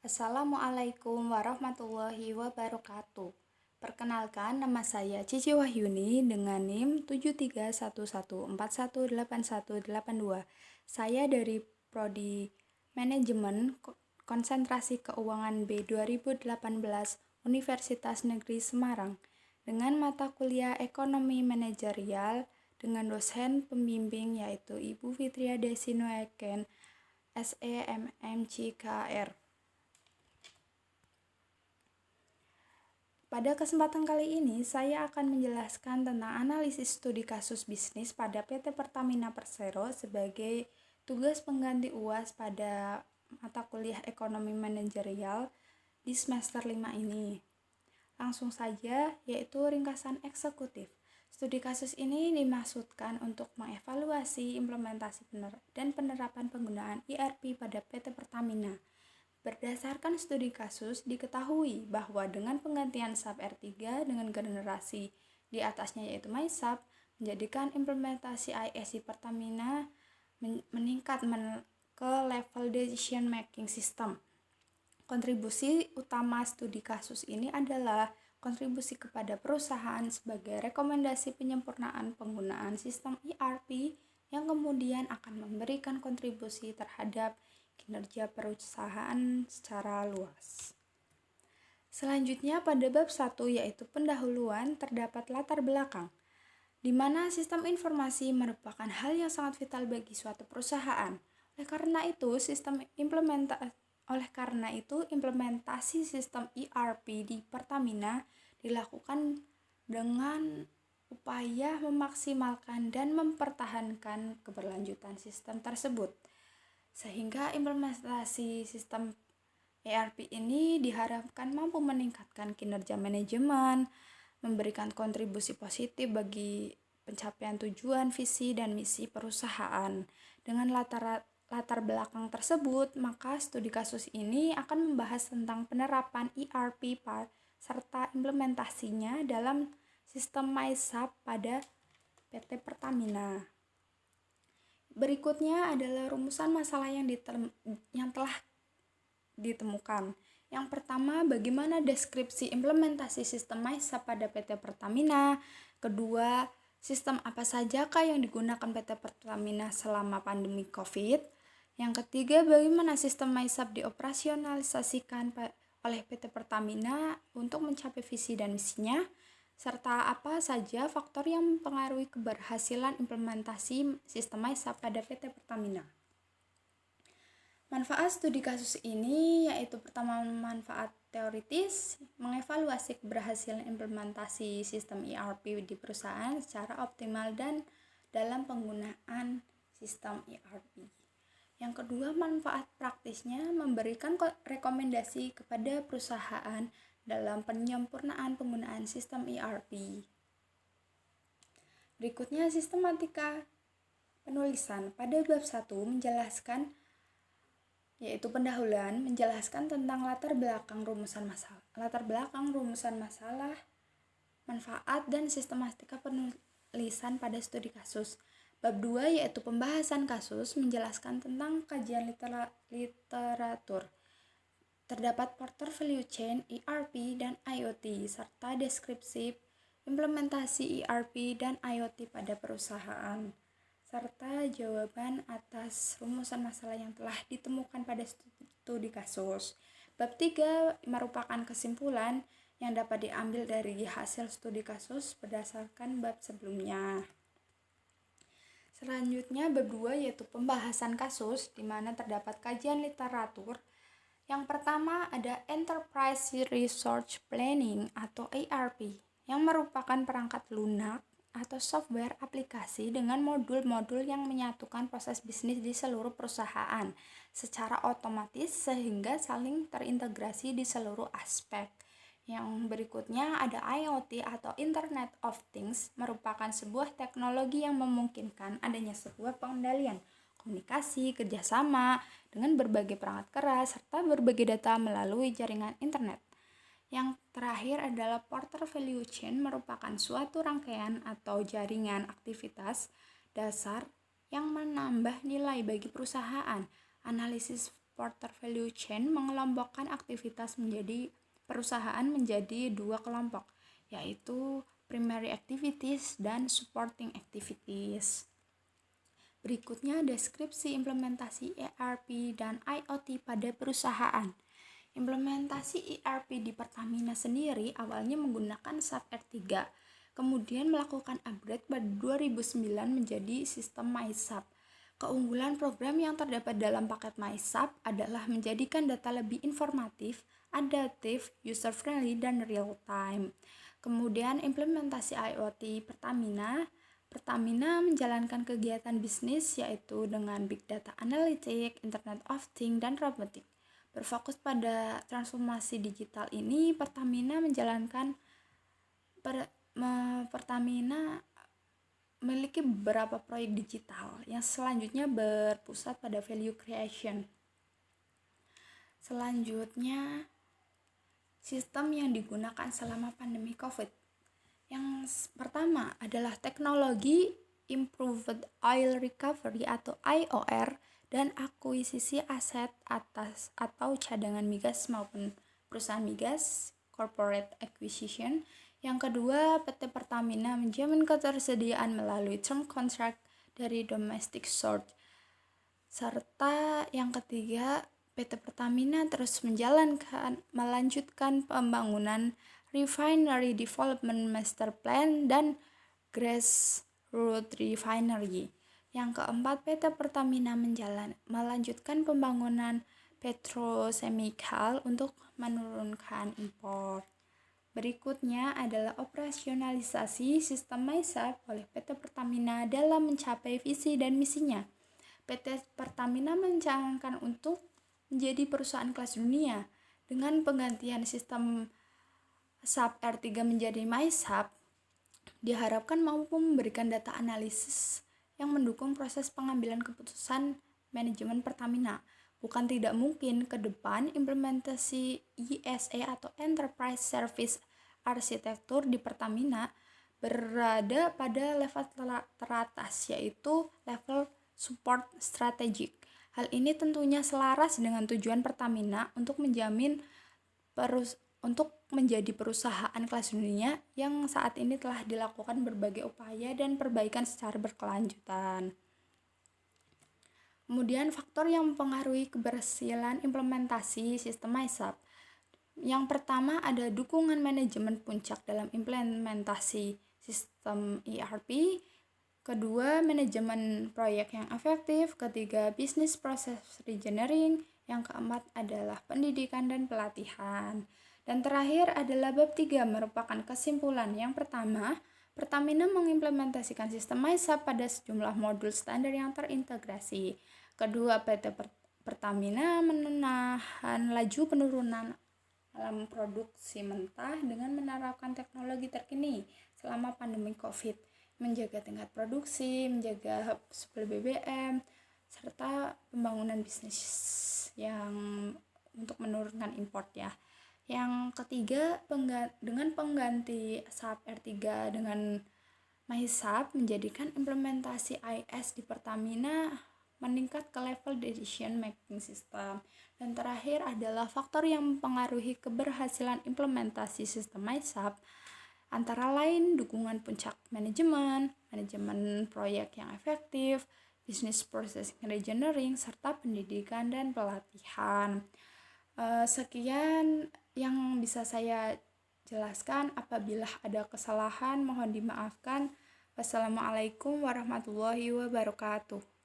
Assalamualaikum warahmatullahi wabarakatuh. Perkenalkan, nama saya Cici Wahyuni dengan NIM 7311418182. Saya dari Prodi Manajemen Konsentrasi Keuangan B 2018 Universitas Negeri Semarang dengan mata kuliah Ekonomi Manajerial dengan dosen pembimbing yaitu Ibu Fitria Desinoeken SEMMCKR. Pada kesempatan kali ini, saya akan menjelaskan tentang analisis studi kasus bisnis pada PT Pertamina Persero sebagai tugas pengganti UAS pada mata kuliah Ekonomi Manajerial di semester 5 ini. Langsung saja, yaitu ringkasan eksekutif. Studi kasus ini dimaksudkan untuk mengevaluasi implementasi dan penerapan penggunaan ERP pada PT Pertamina. Berdasarkan studi kasus, diketahui bahwa dengan penggantian SAP R3 dengan generasi di atasnya yaitu MySAP, menjadikan implementasi ISC Pertamina meningkat ke level decision making system. Kontribusi utama studi kasus ini adalah kontribusi kepada perusahaan sebagai rekomendasi penyempurnaan penggunaan sistem ERP yang kemudian akan memberikan kontribusi terhadap kinerja perusahaan secara luas. Selanjutnya pada bab 1 yaitu pendahuluan terdapat latar belakang, di mana sistem informasi merupakan hal yang sangat vital bagi suatu perusahaan. Oleh karena itu, implementasi sistem ERP di Pertamina dilakukan dengan upaya memaksimalkan dan mempertahankan keberlanjutan sistem tersebut. Sehingga implementasi sistem ERP ini diharapkan mampu meningkatkan kinerja manajemen, memberikan kontribusi positif bagi pencapaian tujuan, visi, dan misi perusahaan. Dengan latar belakang tersebut, maka studi kasus ini akan membahas tentang penerapan ERP serta implementasinya dalam sistem MySAP pada PT Pertamina. Berikutnya adalah rumusan masalah yang telah ditemukan. Yang pertama, bagaimana deskripsi implementasi sistem MySAP pada PT Pertamina. Kedua, sistem apa sajakah yang digunakan PT Pertamina selama pandemi COVID. Yang ketiga, bagaimana sistem MySAP dioperasionalisasikan oleh PT Pertamina untuk mencapai visi dan misinya, serta apa saja faktor yang mempengaruhi keberhasilan implementasi sistem MySAP pada PT Pertamina. Manfaat studi kasus ini yaitu pertama, manfaat teoritis, mengevaluasi keberhasilan implementasi sistem ERP di perusahaan secara optimal dan dalam penggunaan sistem ERP. Yang kedua, manfaat praktisnya, memberikan rekomendasi kepada perusahaan dalam penyempurnaan penggunaan sistem ERP. Berikutnya, sistematika penulisan. Pada bab 1 menjelaskan yaitu pendahuluan, menjelaskan tentang latar belakang rumusan masalah, manfaat dan sistematika penulisan pada studi kasus. Bab 2 yaitu pembahasan kasus, menjelaskan tentang kajian literatur. Terdapat portfolio chain, ERP, dan IoT, serta deskripsi implementasi ERP dan IoT pada perusahaan, serta jawaban atas rumusan masalah yang telah ditemukan pada studi kasus. Bab 3 merupakan kesimpulan yang dapat diambil dari hasil studi kasus berdasarkan bab sebelumnya. Selanjutnya bab 2 yaitu pembahasan kasus, di mana terdapat kajian literatur. Yang pertama ada Enterprise Resource Planning atau ERP, yang merupakan perangkat lunak atau software aplikasi dengan modul-modul yang menyatukan proses bisnis di seluruh perusahaan secara otomatis sehingga saling terintegrasi di seluruh aspek. Yang berikutnya ada IoT atau Internet of Things, merupakan sebuah teknologi yang memungkinkan adanya sebuah pengendalian, komunikasi, kerjasama dengan berbagai perangkat keras, serta berbagai data melalui jaringan internet. Yang terakhir adalah portfolio chain, merupakan suatu rangkaian atau jaringan aktivitas dasar yang menambah nilai bagi perusahaan. Analisis Porter Value Chain mengelompokkan aktivitas perusahaan menjadi dua kelompok, yaitu primary activities dan supporting activities. Berikutnya deskripsi implementasi ERP dan IoT pada perusahaan. Implementasi ERP di Pertamina sendiri awalnya menggunakan SAP R3, kemudian melakukan upgrade pada 2009 menjadi sistem MySAP. Keunggulan program yang terdapat dalam paket MySAP adalah menjadikan data lebih informatif, adaptif, user-friendly, dan real-time. Kemudian implementasi IoT Pertamina menjalankan kegiatan bisnis yaitu dengan Big Data Analytics, Internet of Things, dan Robotik. Berfokus pada transformasi digital ini, Pertamina memiliki beberapa proyek digital yang selanjutnya berpusat pada value creation. Selanjutnya, sistem yang digunakan selama pandemi COVID. Yang pertama adalah teknologi Improved Oil Recovery atau IOR dan akuisisi aset atas atau cadangan migas maupun perusahaan migas, corporate acquisition. Yang kedua, PT Pertamina menjamin ketersediaan melalui term contract dari domestic source. Serta yang ketiga, PT Pertamina terus melanjutkan pembangunan Refinery Development Master Plan dan Grassroots Refinery. Yang keempat, PT Pertamina melanjutkan pembangunan petrochemical untuk menurunkan impor. Berikutnya adalah operasionalisasi sistem MySAP oleh PT Pertamina dalam mencapai visi dan misinya. PT Pertamina mencanangkan untuk menjadi perusahaan kelas dunia dengan penggantian sistem SAP R3 menjadi MySAP diharapkan mampu memberikan data analisis yang mendukung proses pengambilan keputusan manajemen Pertamina. Bukan tidak mungkin ke depan implementasi ISE atau Enterprise Service Architecture di Pertamina berada pada level teratas, yaitu level support strategic. Hal ini tentunya selaras dengan tujuan Pertamina untuk menjadi perusahaan kelas dunia yang saat ini telah dilakukan berbagai upaya dan perbaikan secara berkelanjutan. Kemudian faktor yang mempengaruhi keberhasilan implementasi sistem MySAP. Yang pertama ada dukungan manajemen puncak dalam implementasi sistem ERP. Kedua, manajemen proyek yang efektif. Ketiga, business process reengineering. Yang keempat adalah pendidikan dan pelatihan. Dan terakhir adalah bab 3 merupakan kesimpulan. Yang pertama, Pertamina mengimplementasikan sistem MySAP pada sejumlah modul standar yang terintegrasi. Kedua, PT Pertamina menahan laju penurunan dalam produksi mentah dengan menerapkan teknologi terkini selama pandemi COVID, menjaga tingkat produksi, menjaga suplai BBM, serta pembangunan bisnis yang untuk menurunkan import ya. Yang ketiga, dengan pengganti SAP R3 dengan MySAP menjadikan implementasi IS di Pertamina meningkat ke level decision making system. Dan terakhir adalah faktor yang mempengaruhi keberhasilan implementasi sistem MySAP antara lain dukungan puncak manajemen proyek yang efektif, business process reengineering, serta pendidikan dan pelatihan. Sekian yang bisa saya jelaskan. Apabila ada kesalahan mohon dimaafkan. Wassalamualaikum warahmatullahi wabarakatuh.